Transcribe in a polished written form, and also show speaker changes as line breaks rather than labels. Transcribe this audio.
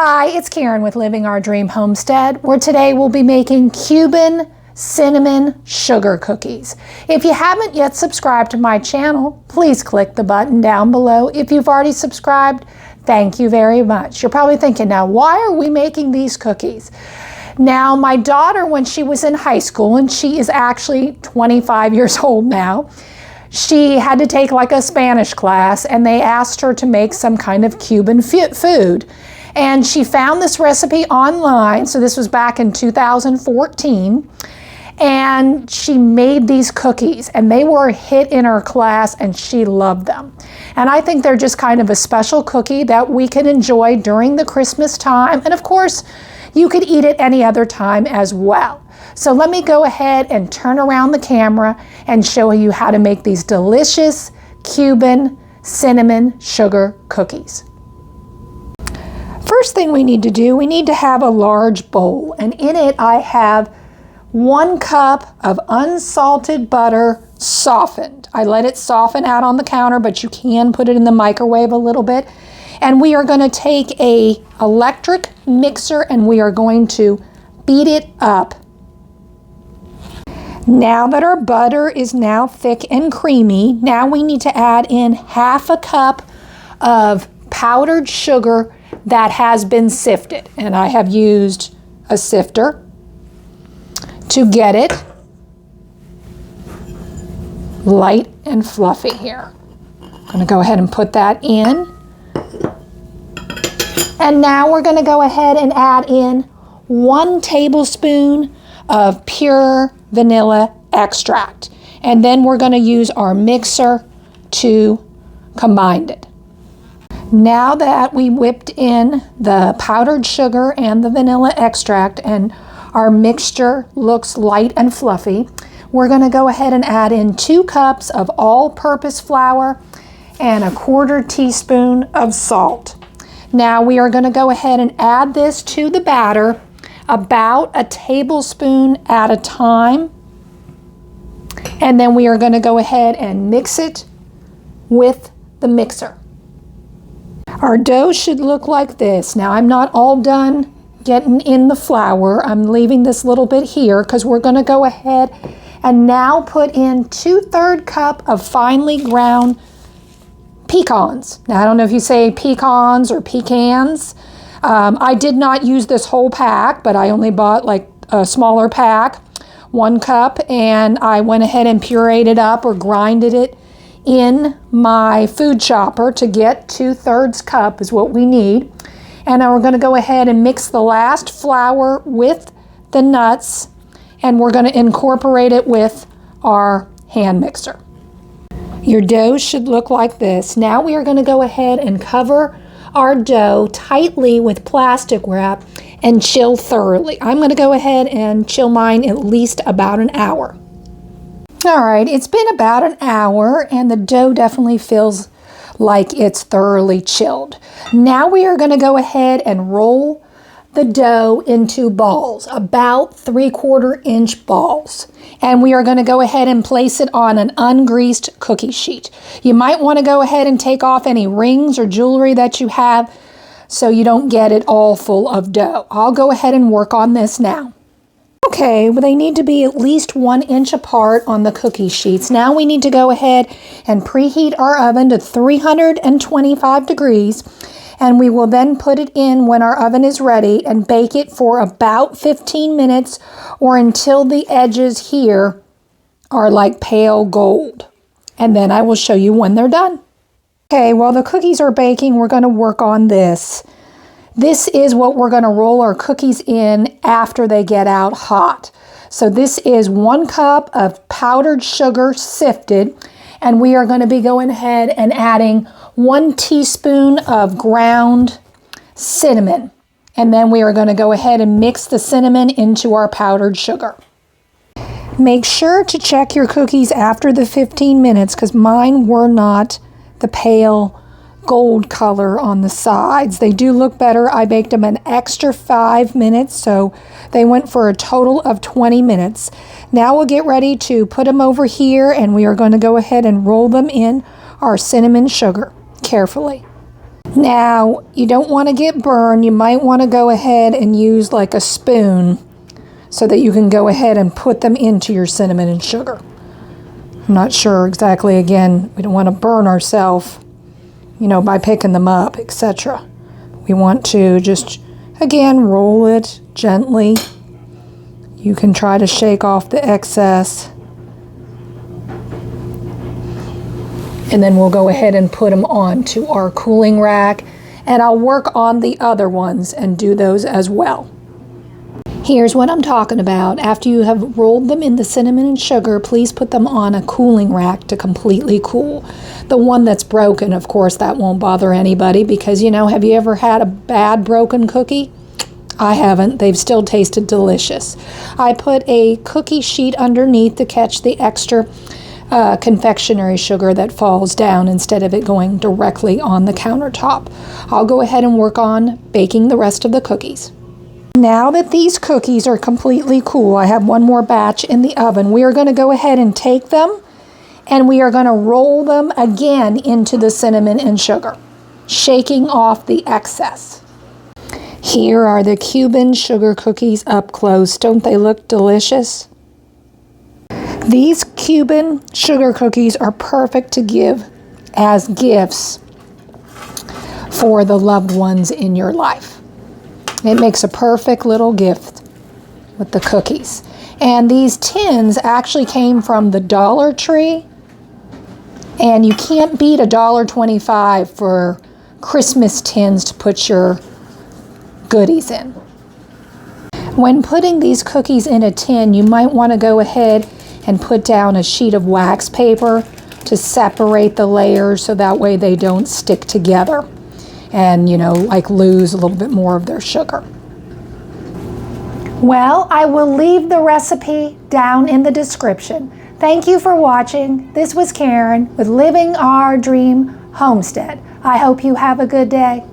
Hi, it's Karen with Living Our Dream Homestead, where today we'll be making Cuban cinnamon sugar cookies. If you haven't yet subscribed to my channel, please click the button down below. If you've already subscribed, thank you very much. You're probably thinking, now why are we making these cookies? Now, my daughter, when she was in high school, and she is actually 25 years old now, she had to take like a Spanish class, and they asked her to make some kind of Cuban food. And she found this recipe online, so this was back in 2014, and she made these cookies, and they were a hit in her class, and she loved them. And I think they're just kind of a special cookie that we can enjoy during the Christmas time, and of course, you could eat it any other time as well. So let me go ahead and turn around the camera and show you how to make these delicious Cuban cinnamon sugar cookies. First thing we need to do, we need to have a large bowl, and in it I have 1 cup of unsalted butter softened. I let it soften out on the counter, but you can put it in the microwave a little bit. And we are going to take an electric mixer and we are going to beat it up. Now that our butter is now thick and creamy, now we need to add in 1/2 cup of powdered sugar that has been sifted. And I have used a sifter to get it light and fluffy here. I'm going to go ahead and put that in. And now we're going to go ahead and add in 1 tablespoon of pure vanilla extract. And then we're going to use our mixer to combine it. Now that we whipped in the powdered sugar and the vanilla extract and our mixture looks light and fluffy, we're going to go ahead and add in 2 cups of all-purpose flour and 1/4 teaspoon of salt. Now we are going to go ahead and add this to the batter about a tablespoon at a time. And then we are going to go ahead and mix it with the mixer. Our dough should look like this. Now I'm not all done getting in the flour. I'm leaving this little bit here because we're going to go ahead and now put in 2/3 cup of finely ground pecans. Now I don't know if you say pecans or pecans. I did not use this whole pack, but I only bought like a smaller pack, 1 cup, and I went ahead and pureed it up or grinded it in my food chopper to get 2/3 cup is what we need. And now we're going to go ahead and mix the last flour with the nuts, and we're going to incorporate it with our hand mixer. Your dough should look like this. Now we are going to go ahead and cover our dough tightly with plastic wrap and chill thoroughly. I'm going to go ahead and chill mine at least about an hour. All right, it's been about an hour and the dough definitely feels like it's thoroughly chilled. Now we are going to go ahead and roll the dough into balls, about 3/4 inch balls. And we are going to go ahead and place it on an ungreased cookie sheet. You might want to go ahead and take off any rings or jewelry that you have so you don't get it all full of dough. I'll go ahead and work on this now. Okay, well, they need to be at least 1 inch apart on the cookie sheets. Now we need to go ahead and preheat our oven to 325 degrees, and we will then put it in when our oven is ready and bake it for about 15 minutes or until the edges here are like pale gold. And then I will show you when they're done. Okay, while the cookies are baking, we're going to work on this. This is what we're going to roll our cookies in after they get out hot. So this is 1 cup of powdered sugar sifted, and we are going to be going ahead and adding 1 teaspoon of ground cinnamon. And then we are going to go ahead and mix the cinnamon into our powdered sugar. Make sure to check your cookies after the 15 minutes because mine were not the pale gold color on the sides. They do look better. I baked them an extra 5 minutes, so they went for a total of 20 minutes. Now we'll get ready to put them over here, and we are going to go ahead and roll them in our cinnamon sugar carefully. Now, you don't want to get burned. You might want to go ahead and use like a spoon so that you can go ahead and put them into your cinnamon and sugar. I'm not sure exactly, again, we don't want to burn ourselves, by picking them up, etc. We want to just, again, roll it gently. You can try to shake off the excess. And then we'll go ahead and put them onto our cooling rack. And I'll work on the other ones and do those as well. Here's what I'm talking about. After you have rolled them in the cinnamon and sugar, please put them on a cooling rack to completely cool. The one that's broken, of course, that won't bother anybody because, have you ever had a bad broken cookie? I haven't. They've still tasted delicious. I put a cookie sheet underneath to catch the extra confectionery sugar that falls down instead of it going directly on the countertop. I'll go ahead and work on baking the rest of the cookies. Now that these cookies are completely cool, I have one more batch in the oven. We are going to go ahead and take them and we are going to roll them again into the cinnamon and sugar, shaking off the excess. Here are the Cuban sugar cookies up close. Don't they look delicious? These Cuban sugar cookies are perfect to give as gifts for the loved ones in your life. It makes a perfect little gift with the cookies. And these tins actually came from the Dollar Tree. And you can't beat $1.25 for Christmas tins to put your goodies in. When putting these cookies in a tin, you might want to go ahead and put down a sheet of wax paper to separate the layers so that way they don't stick together and, lose a little bit more of their sugar. Well, I will leave the recipe down in the description. Thank you for watching. This was Karen with Living Our Dream Homestead. I hope you have a good day.